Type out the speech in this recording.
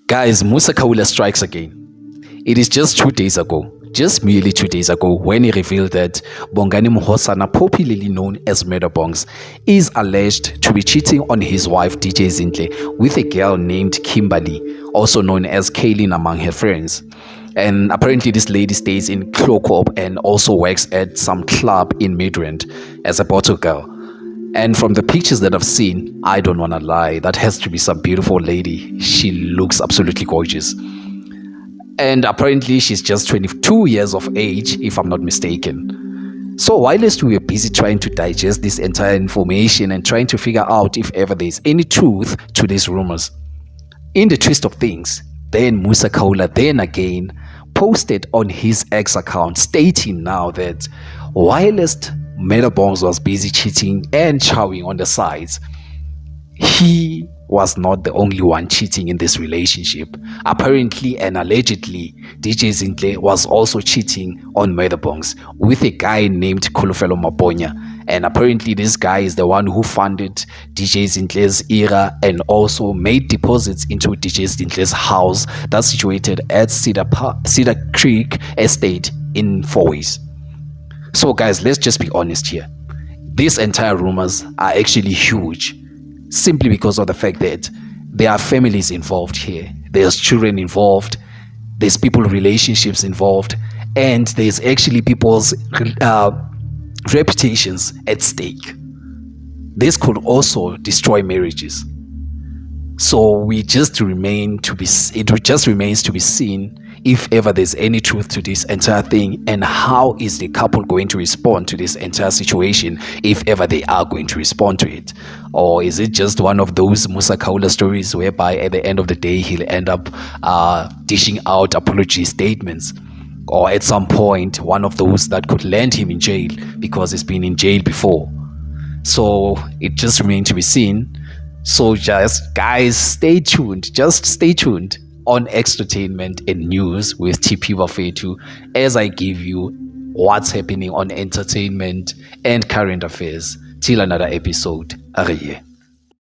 Guys, Musa Kaula strikes again. It is just 2 days ago, just merely 2 days ago, when he revealed that Bongani Mohosana, popularly known as Murder Bongs, is alleged to be cheating on his wife DJ Zinhle with a girl named Kimberly, also known as Kaylin among her friends. And apparently this lady stays in Clokop and also works at some club in Midrand as a bottle girl. And from the pictures that I've seen, I don't want to lie, that has to be some beautiful lady. She looks absolutely gorgeous. And apparently she's just 22 years of age, if I'm not mistaken. So whilst we were busy trying to digest this entire information and trying to figure out if ever there's any truth to these rumors, in the twist of things, then Musa Kaula then again posted on his X account stating now that whilst Murder Bongs was busy cheating and chowing on the sides, he was not the only one cheating in this relationship. Apparently and allegedly, DJ Zinhle was also cheating on Murder Bongs with a guy named Kolofelo Maponya. And apparently this guy is the one who funded DJ Zinhle's era and also made deposits into DJ Zinhle's house that's situated at Cedar Creek Estate in Fourways. So guys, let's just be honest here. These entire rumors are actually huge, simply because of the fact that there are families involved here. There's children involved, there's people relationships involved, and there's actually people's reputations at stake. This could also destroy marriages. So it just remains to be seen if ever there's any truth to this entire thing, and how is the couple going to respond to this entire situation if ever they are going to respond to it. Or is it just one of those Musa Kaula stories whereby at the end of the day he'll end up dishing out apology statements, or at some point one of those that could land him in jail because he's been in jail before. So it just remains to be seen. So just guys, stay tuned, just stay tuned on Extratainment and News with TP Bafetu as I give you what's happening on entertainment and current affairs. Till another episode. Ariye.